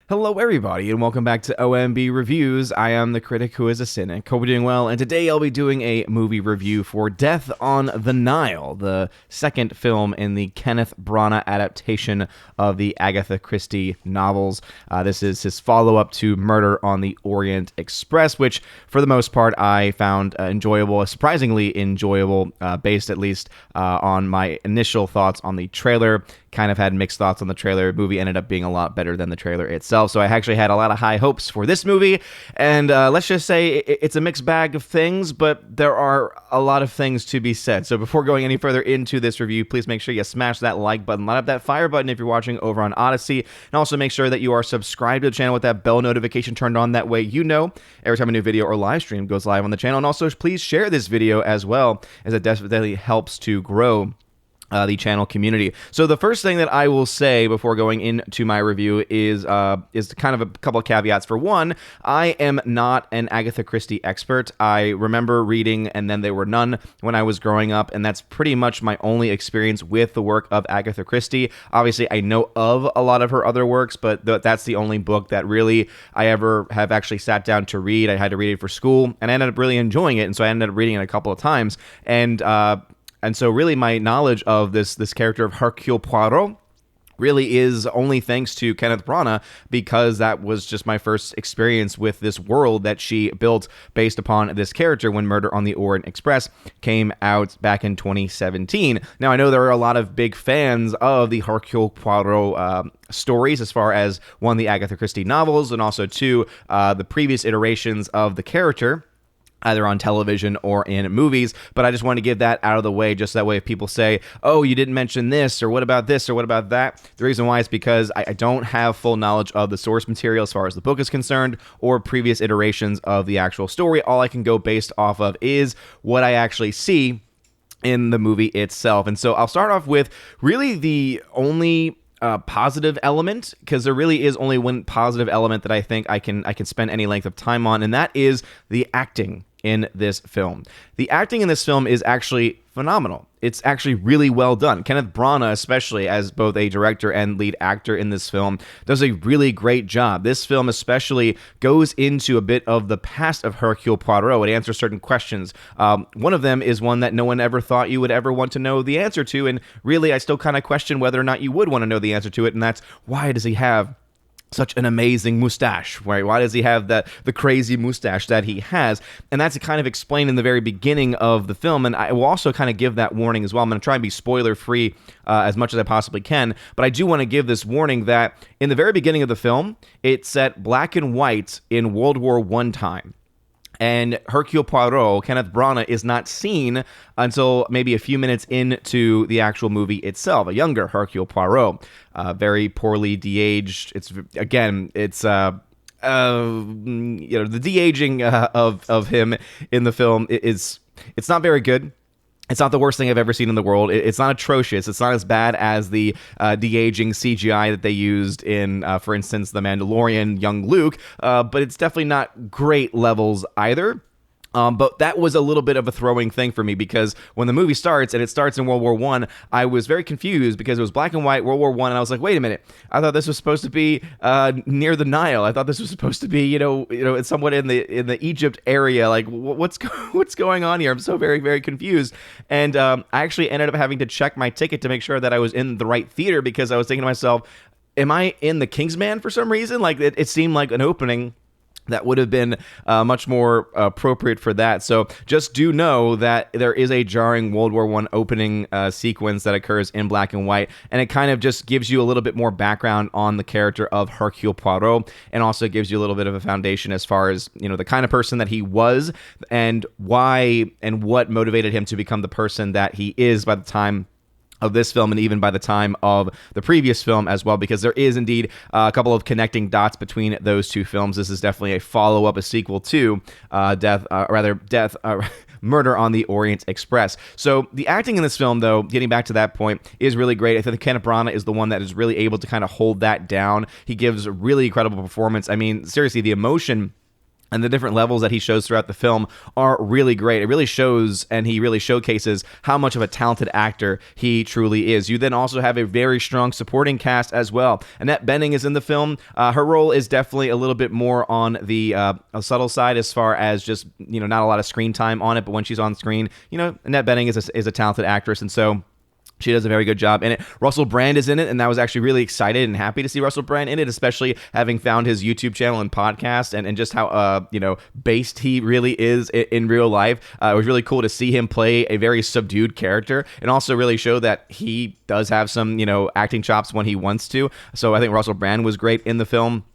Hello, everybody, and welcome back to OMB Reviews. I am the critic who is a cynic. Hope you're doing well, and today I'll be doing a movie review for Death on the Nile, the second film in the Kenneth Branagh adaptation of the Agatha Christie novels. This is his follow-up to Murder on the Orient Express, which, for the most part, I found enjoyable, surprisingly enjoyable, based at least on my initial thoughts on the trailer. Kind of had mixed thoughts on the trailer. The movie ended up being a lot better than the trailer itself, so I actually had a lot of high hopes for this movie, and let's just say it's a mixed bag of things, but there are a lot of things to be said. So before going any further into this review, please make sure you smash that like button, light up that fire button if you're watching over on Odyssey, and also make sure that you are subscribed to the channel with that bell notification turned on. That way you know every time a new video or live stream goes live on the channel, and also please share this video as well, as it definitely helps to grow the channel community. So the first thing that I will say before going into my review is kind of a couple of caveats. For one, I am not an Agatha Christie expert. I remember reading And Then There Were None when I was growing up, and that's pretty much my only experience with the work of Agatha Christie. Obviously, I know of a lot of her other works, but that's the only book that really I ever have actually sat down to read. I had to read it for school, and I ended up really enjoying it, and so I ended up reading it a couple of times. And so really my knowledge of this character of Hercule Poirot really is only thanks to Kenneth Branagh, because that was just my first experience with this world that she built based upon this character when Murder on the Orient Express came out back in 2017. Now, I know there are a lot of big fans of the Hercule Poirot stories, as far as, one, the Agatha Christie novels, and also, two, the previous iterations of the character, either on television or in movies. But I just want to get that out of the way, just that way if people say, oh, you didn't mention this, or what about this, or what about that, the reason why is because I don't have full knowledge of the source material as far as the book is concerned, or previous iterations of the actual story. All I can go based off of is what I actually see in the movie itself. And so I'll start off with really the only positive element, because there really is only one positive element that I think I can spend any length of time on, and that is the acting in this film. The acting in this film is actually phenomenal. It's actually really well done. Kenneth Branagh, especially as both a director and lead actor in this film, does a really great job. This film especially goes into a bit of the past of Hercule Poirot. It answers certain questions. One of them is one that no one ever thought you would ever want to know the answer to, and really I still kind of question whether or not you would want to know the answer to it, and that's, why does he have such an amazing mustache, right? Why does he have the crazy mustache that he has? And that's kind of explained in the very beginning of the film, and I will also kind of give that warning as well. I'm going to try and be spoiler-free as much as I possibly can, but I do want to give this warning that in the very beginning of the film, it's set black and white in World War I time. And Hercule Poirot, Kenneth Branagh, is not seen until maybe a few minutes into the actual movie itself. A younger Hercule Poirot, very poorly de-aged. The de-aging of him in the film it's not very good. It's not the worst thing I've ever seen in the world. It's not atrocious. It's not as bad as the de-aging CGI that they used in, for instance, The Mandalorian, young Luke, but it's definitely not great levels either. But that was a little bit of a throwing thing for me, because when the movie starts, and it starts in World War I was very confused because it was black and white, World War I, and I was like, wait a minute, I thought this was supposed to be near the Nile. I thought this was supposed to be, it's somewhat in the Egypt area. Like, what's going on here? I'm so very, very confused. And I actually ended up having to check my ticket to make sure that I was in the right theater, because I was thinking to myself, am I in the Kingsman for some reason? Like, it seemed like an opening that would have been much more appropriate for that. So just do know that there is a jarring World War I opening sequence that occurs in black and white, and it kind of just gives you a little bit more background on the character of Hercule Poirot, and also gives you a little bit of a foundation as far as, the kind of person that he was, and why and what motivated him to become the person that he is by the time of this film, and even by the time of the previous film as well, because there is indeed a couple of connecting dots between those two films. This is definitely a follow-up, a sequel to Murder on the Orient Express. So the acting in this film, though, getting back to that point, is really great. I think Kenneth Branagh is the one that is really able to kind of hold that down. He gives a really incredible performance. I mean, seriously, the emotion and the different levels that he shows throughout the film are really great. It really shows, and he really showcases how much of a talented actor he truly is. You then also have a very strong supporting cast as well. Annette Bening is in the film. Her role is definitely a little bit more on the subtle side as far as just, not a lot of screen time on it, but when she's on screen, Annette Bening is a talented actress, and so she does a very good job in it. Russell Brand is in it, and I was actually really excited and happy to see Russell Brand in it, especially having found his YouTube channel and podcast and just how, based he really is in real life. It was really cool to see him play a very subdued character and also really show that he does have some, acting chops when he wants to. So I think Russell Brand was great in the film.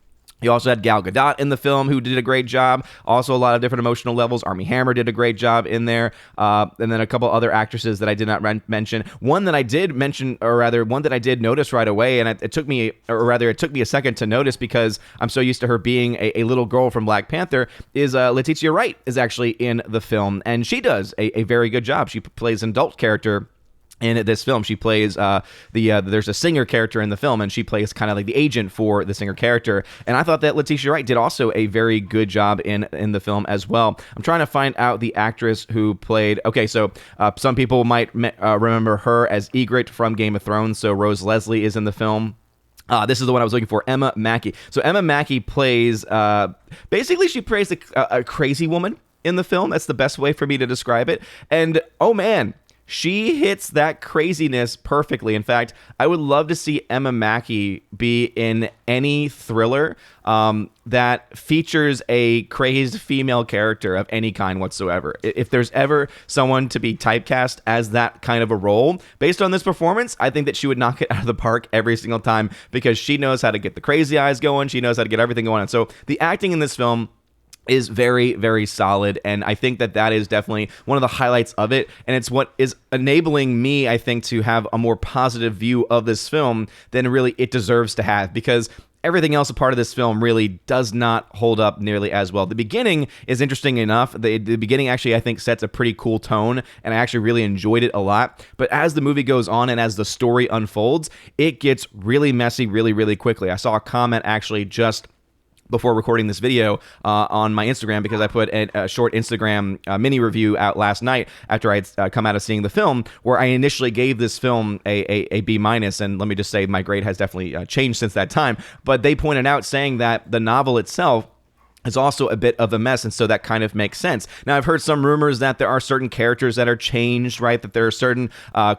You also had Gal Gadot in the film, who did a great job. Also, a lot of different emotional levels. Armie Hammer did a great job in there. And then a couple other actresses that I did not mention. One that I did mention, or rather, one that I did notice right away, and it took me a second to notice because I'm so used to her being a little girl from Black Panther, is Letitia Wright is actually in the film. And she does a very good job. She plays an adult character in this film. She plays there's a singer character in the film, and she plays kind of like the agent for the singer character. And I thought that Letitia Wright did also a very good job in the film as well. I'm trying to find out the actress who played. Okay, so some people might remember her as Ygritte from Game of Thrones. So Rose Leslie is in the film. This is the one I was looking for, Emma Mackey. So Emma Mackey plays, basically she plays a crazy woman in the film. That's the best way for me to describe it. And oh man, she hits that craziness perfectly. In fact, I would love to see Emma Mackey be in any thriller that features a crazed female character of any kind whatsoever. If there's ever someone to be typecast as that kind of a role, based on this performance, I think that she would knock it out of the park every single time because she knows how to get the crazy eyes going. She knows how to get everything going on. So the acting in this film is very, very solid, and I think that is definitely one of the highlights of it, and it's what is enabling me, I think, to have a more positive view of this film than really it deserves to have, because everything else a part of this film really does not hold up nearly as well. The beginning is interesting enough. The beginning actually, I think, sets a pretty cool tone, and I actually really enjoyed it a lot. But as the movie goes on and as the story unfolds, it gets really messy really, really quickly. I saw a comment actually just before recording this video on my Instagram, because I put a short Instagram mini review out last night after I'd come out of seeing the film, where I initially gave this film a B-, and let me just say my grade has definitely changed since that time. But they pointed out saying that the novel itself is also a bit of a mess, and so that kind of makes sense. Now, I've heard some rumors that there are certain characters that are changed, right? That there are certain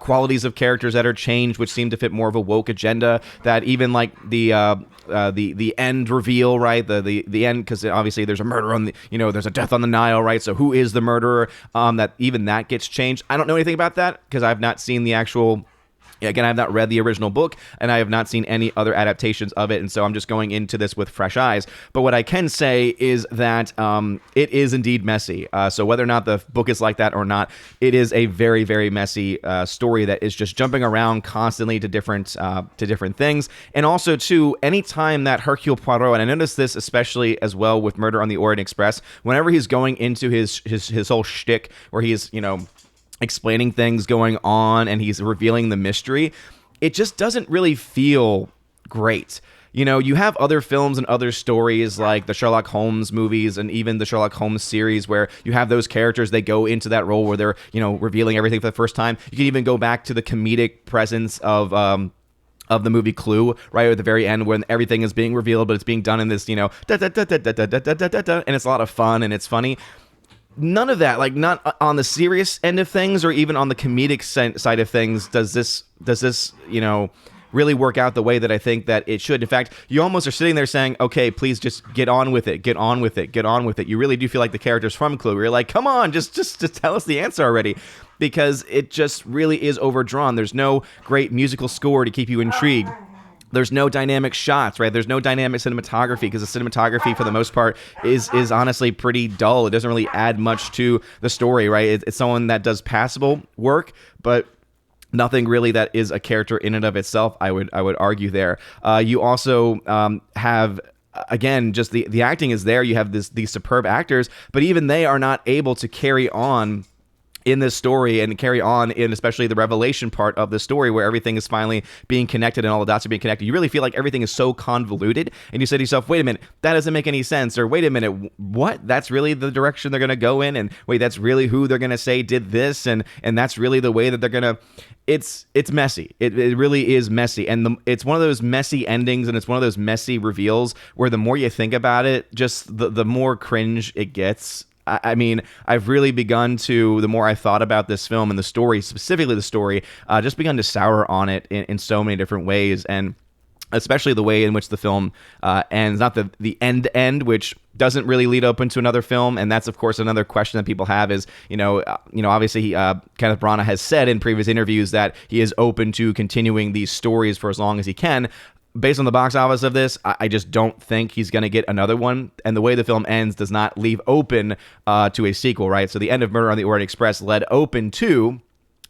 qualities of characters that are changed, which seem to fit more of a woke agenda. That even like the end reveal, right? The end, because obviously there's a murder on the, there's a death on the Nile, right? So who is the murderer? That even that gets changed. I don't know anything about that because I've not seen the actual. Again, I have not read the original book, and I have not seen any other adaptations of it, and so I'm just going into this with fresh eyes. But what I can say is that it is indeed messy. So whether or not the book is like that or not, it is a very, very messy story that is just jumping around constantly to different things. And also, too, anytime that Hercule Poirot, and I noticed this especially as well with Murder on the Orient Express, whenever he's going into his whole shtick where he is, explaining things going on and he's revealing the mystery, it just doesn't really feel great. You have other films and other stories like the Sherlock Holmes movies and even the Sherlock Holmes series where you have those characters, they go into that role where they're, revealing everything for the first time. You can even go back to the comedic presence of the movie Clue, right at the very end when everything is being revealed, but it's being done in this, and it's a lot of fun and it's funny. None of that, like not on the serious end of things or even on the comedic side of things, does this really work out the way that I think that it should. In fact, you almost are sitting there saying, okay, please just get on with it. You really do feel like the characters from Clue. You're like, come on, just tell us the answer already. Because it just really is overdrawn. There's no great musical score to keep you intrigued. There's no dynamic shots, right? There's no dynamic cinematography because the cinematography, for the most part, is honestly pretty dull. It doesn't really add much to the story, right? It's someone that does passable work, but nothing really that is a character in and of itself, I would argue there. You also have, again, just the acting is there. You have these superb actors, but even they are not able to carry on in this story and carry on in especially the revelation part of the story where everything is finally being connected and all the dots are being connected. You really feel like everything is so convoluted, and you say to yourself, wait a minute, that doesn't make any sense, or wait a minute, what? That's really the direction they're going to go in, and wait, that's really who they're going to say did this, and that's really the way that they're going to... It's messy. It really is messy, and it's one of those messy endings, and it's one of those messy reveals where the more you think about it, just the more cringe it gets. I mean, I've really begun to, the more I thought about this film and the story, specifically the story, just begun to sour on it in so many different ways, and especially the way in which the film ends, not the end, which doesn't really lead open to another film. And that's, of course, another question that people have is, obviously Kenneth Branagh has said in previous interviews that he is open to continuing these stories for as long as he can. Based on the box office of this, I just don't think he's going to get another one. And the way the film ends does not leave open to a sequel, right? So the end of Murder on the Orient Express led open to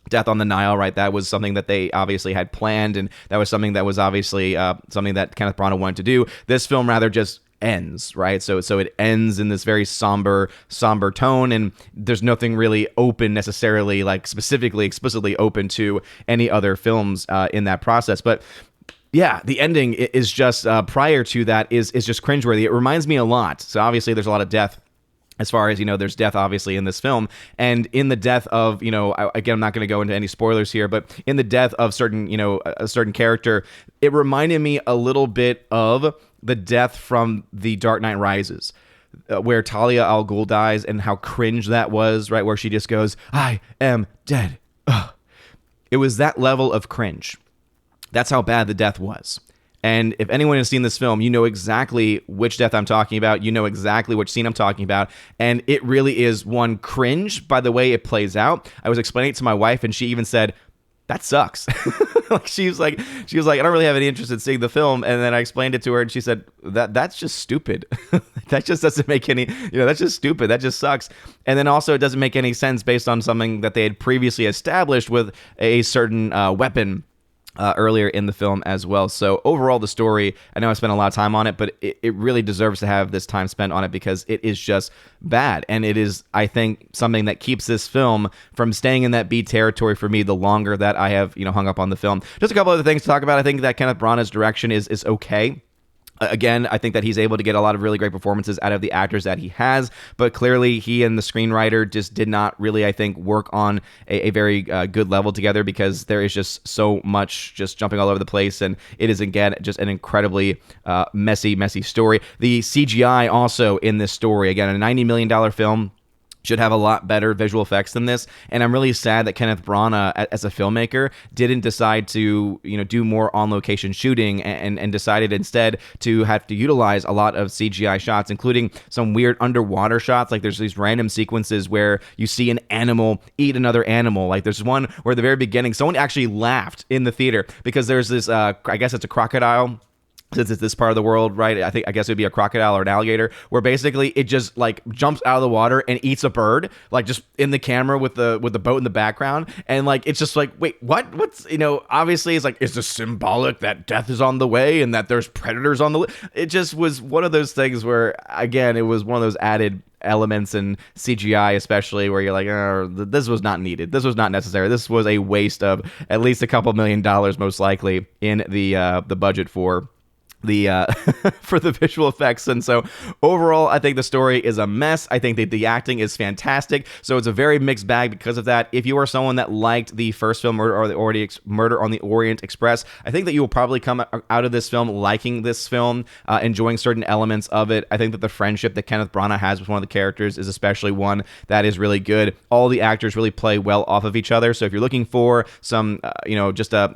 Death on the Nile, right? That was something that they obviously had planned, and that was something that was obviously something that Kenneth Branagh wanted to do. This film rather just ends, right? So it ends in this very somber tone, and there's nothing really open necessarily, like specifically, explicitly open to any other films in that process. But yeah, the ending is just, prior to that, is just cringeworthy. It reminds me a lot. So obviously there's a lot of death. As far as, there's death, obviously, in this film. And in the death of, again, I'm not going to go into any spoilers here, but in the death of a certain character, it reminded me a little bit of the death from The Dark Knight Rises, where Talia al Ghul dies, and how cringe that was, right? Where she just goes, I am dead. Ugh. It was that level of cringe. That's how bad the death was. And if anyone has seen this film, you know exactly which death I'm talking about. You know exactly which scene I'm talking about. And it really is one cringe by the way it plays out. I was explaining it to my wife, and she even said, that sucks. She was like, I don't really have any interest in seeing the film. And then I explained it to her, and she said, that's just stupid. That just doesn't make any, that's just stupid. That just sucks. And then also it doesn't make any sense based on something that they had previously established with a certain weapon earlier in the film as well. So overall, the story, I know I spent a lot of time on it, but it really deserves to have this time spent on it because it is just bad. And it is, I think, something that keeps this film from staying in that B territory for me the longer that I have, hung up on the film. Just a couple other things to talk about. I think that Kenneth Branagh's direction is okay. Again, I think that he's able to get a lot of really great performances out of the actors that he has, but clearly he and the screenwriter just did not really, I think, work on a very good level together because there is just so much just jumping all over the place, and it is, again, just an incredibly messy story. The CGI also in this story, again, a $90 million film, should have a lot better visual effects than this, and I'm really sad that Kenneth Branagh, as a filmmaker, didn't decide to do more on-location shooting and decided instead to have to utilize a lot of CGI shots, including some weird underwater shots. Like there's these random sequences where you see an animal eat another animal. Like there's one where at the very beginning, someone actually laughed in the theater because there's this, I guess it's a crocodile. Since it's this part of the world, right? I guess it would be a crocodile or an alligator, where basically it just like jumps out of the water and eats a bird, like just in the camera with the boat in the background, and like it's just like, wait, what? What's obviously it's like, is this symbolic that death is on the way and that there's predators on the way? It just was one of those things where, again, it was one of those added elements in CGI, especially where you're like, oh, this was not needed. This was not necessary. This was a waste of at least a couple $1 million, most likely, in the budget for for the visual effects. And so overall, I think the story is a mess. I think that the acting is fantastic. So it's a very mixed bag because of that. If you are someone that liked the first film, Murder on the Orient Express, I think that you will probably come out of this film liking this film, enjoying certain elements of it. I think that the friendship that Kenneth Branagh has with one of the characters is especially one that is really good. All the actors really play well off of each other. So if you're looking for some, just a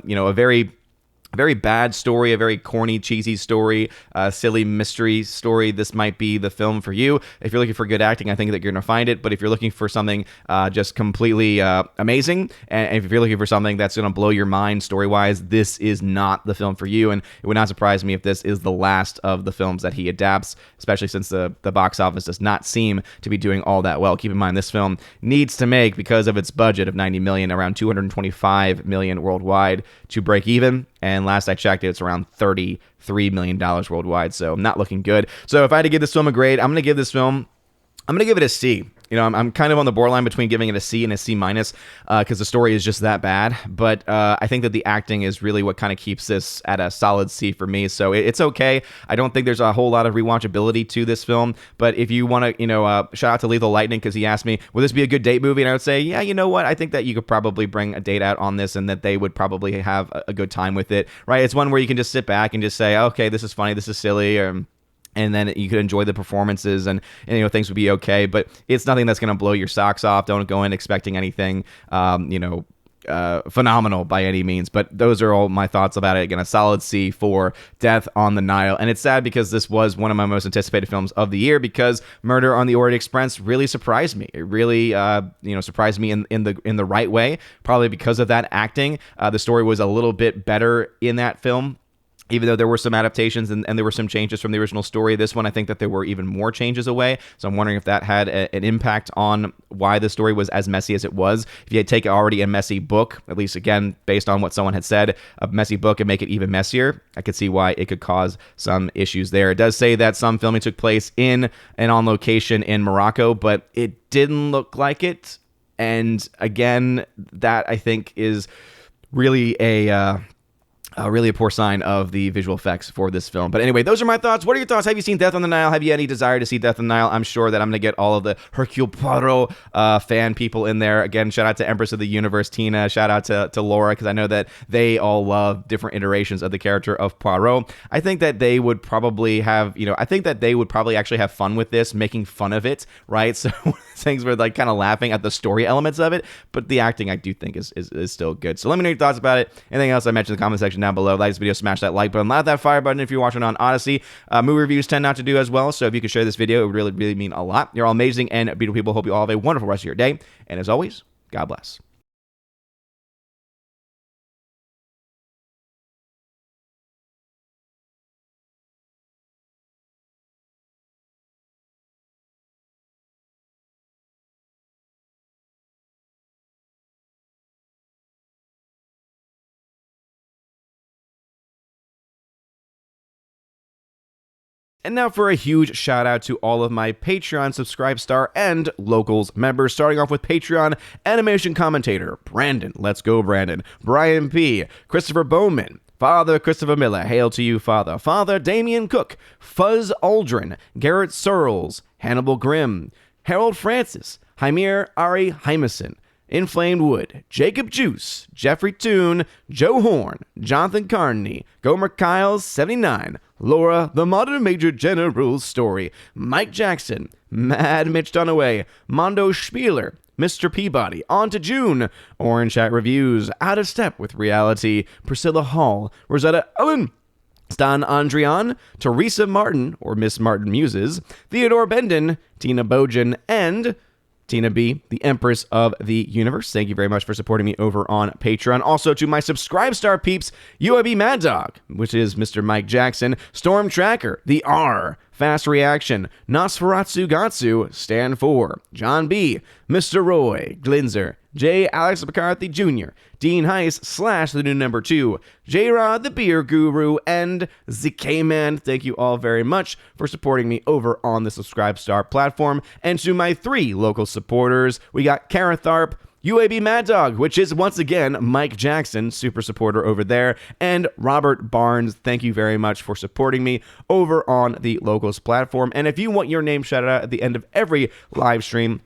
very bad story, a very corny, cheesy story, silly mystery story, this might be the film for you. If you're looking for good acting, I think that you're going to find it. But if you're looking for something just completely amazing, and if you're looking for something that's going to blow your mind story-wise, this is not the film for you. And it would not surprise me if this is the last of the films that he adapts, especially since the box office does not seem to be doing all that well. Keep in mind, this film needs to make, because of its budget of $90 million, around $225 million worldwide to break even. And last I checked, it's around $33 million worldwide, so not looking good. So if I had to give this film a grade, I'm going to give it a C. I'm kind of on the borderline between giving it a C and a C minus because the story is just that bad. But I think that the acting is really what kind of keeps this at a solid C for me. So it's okay. I don't think there's a whole lot of rewatchability to this film. But if you want to, shout out to Lethal Lightning because he asked me, will this be a good date movie? And I would say, yeah, you know what? I think that you could probably bring a date out on this and that they would probably have a good time with it, right? It's one where you can just sit back and just say, okay, this is funny, this is silly, and then you could enjoy the performances and things would be okay. But it's nothing that's going to blow your socks off. Don't go in expecting anything, phenomenal by any means. But those are all my thoughts about it. Again, a solid C for Death on the Nile. And it's sad because this was one of my most anticipated films of the year because Murder on the Orient Express really surprised me. It really, surprised me in the right way, probably because of that acting. The story was a little bit better in that film. Even though there were some adaptations and there were some changes from the original story, this one I think that there were even more changes away. So I'm wondering if that had an impact on why the story was as messy as it was. If you had taken already a messy book, at least again, based on what someone had said, a messy book and make it even messier, I could see why it could cause some issues there. It does say that some filming took place in and on location in Morocco, but it didn't look like it. And again, that I think is really a poor sign of the visual effects for this film. But anyway, those are my thoughts. What are your thoughts? Have you seen Death on the Nile? Have you any desire to see Death on the Nile? I'm sure that I'm going to get all of the Hercule Poirot fan people in there. Again, shout out to Empress of the Universe, Tina. Shout out to Laura, because I know that they all love different iterations of the character of Poirot. I think that they would probably have, actually have fun with this, making fun of it, right? So things were like kind of laughing at the story elements of it, but the acting I do think is still good. So let me know your thoughts about it. Anything else I mentioned in the comment section down below. Like this video, smash that like button, loud that fire button if you're watching on Odyssey. Movie reviews tend not to do as well, so if you could share this video, it would really, really mean a lot. You're all amazing and beautiful people. Hope you all have a wonderful rest of your day, and as always, God bless. And now for a huge shout out to all of my Patreon Subscribe Star and Locals members, starting off with Patreon animation commentator Brandon. Let's go, Brandon. Brian P. Christopher Bowman. Father Christopher Miller, hail to you, Father. Father Damian Cook. Fuzz Aldrin. Garrett Searles. Hannibal Grimm. Harold Francis. Hymir Ari Hymason. Inflamed Wood, Jacob Juice, Jeffrey Toon, Joe Horn, Jonathan Carney, Gomer Kyles, 79, Laura, The Modern Major General's Story, Mike Jackson, Mad Mitch Dunaway, Mondo Spieler, Mr. Peabody, On to June, Orange Reviews, Out of Step with Reality, Priscilla Hall, Rosetta Owen, Stan Andrian, Teresa Martin, or Miss Martin Muses, Theodore Benden, Tina Bojan, and Tina B, the Empress of the Universe. Thank you very much for supporting me over on Patreon. Also to my Subscribe Star peeps, UAB Mad Dog, which is Mr. Mike Jackson, Storm Tracker, The R, Fast Reaction, Nosferatu Gatsu, Stand For, John B, Mr. Roy, Glinzer, J. Alex McCarthy Jr., Dean Heiss / the new number 2, J-Rod the Beer Guru, and ZK-Man. Thank you all very much for supporting me over on the Subscribe Star platform. And to my 3 local supporters, we got Kara Tharp, UAB Mad Dog, which is once again Mike Jackson, super supporter over there, and Robert Barnes. Thank you very much for supporting me over on the Locals platform. And if you want your name shouted out at the end of every live stream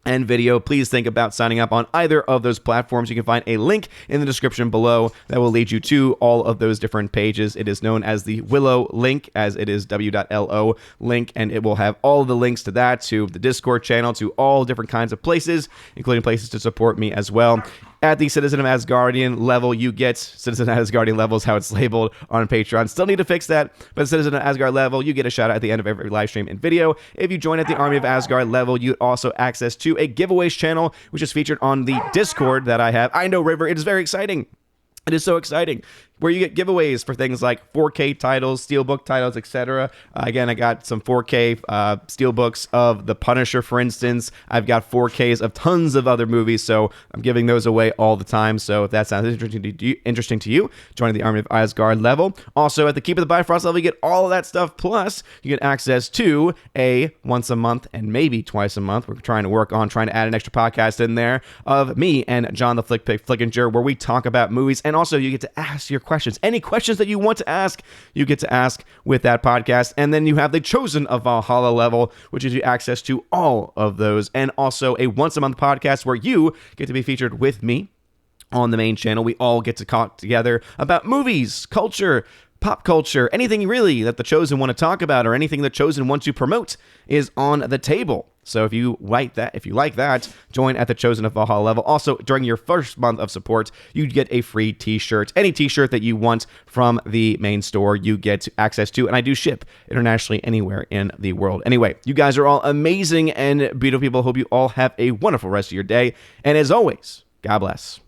and video, please think about signing up on either of those platforms. You can find a link in the description below that will lead you to all of those different pages. It is known as the Willow link, as it is w.lo link, and it will have all of the links to that, to the Discord channel, to all different kinds of places, including places to support me as well. At the Citizen of Asgardian level, you get Citizen of Asgardian level is how it's labeled on Patreon. Still need to fix that, but Citizen of Asgard level, you get a shout out at the end of every live stream and video. If you join at the Army of Asgard level, you also access to a giveaways channel, which is featured on the Discord that I have. I know, River, it is very exciting. It is so exciting. where you get giveaways for things like 4K titles, Steelbook titles, etc. Again, I got some 4K Steelbooks of The Punisher, for instance. I've got 4Ks of tons of other movies, so I'm giving those away all the time. So if that sounds interesting to you, join the Army of Asgard level. Also, at the Keep of the Bifrost level, you get all of that stuff, plus you get access to a once a month and maybe twice a month. We're trying to add an extra podcast in there of me and John the Flick Pick Flickinger, where we talk about movies, and also you get to ask your questions. Any questions that you want to ask, you get to ask with that podcast. And then you have the Chosen of Valhalla level, which gives you access to all of those, and also a once a month podcast where you get to be featured with me on the main channel. We all get to talk together about movies, culture, pop culture, anything really that the Chosen want to talk about, or anything the Chosen wants to promote is on the table. So if you like that, join at the Chosen of Valhalla level. Also, during your first month of support, you get a free t-shirt. Any t-shirt that you want from the main store, you get access to, and I do ship internationally anywhere in the world. Anyway, you guys are all amazing and beautiful people. Hope you all have a wonderful rest of your day. And as always, God bless.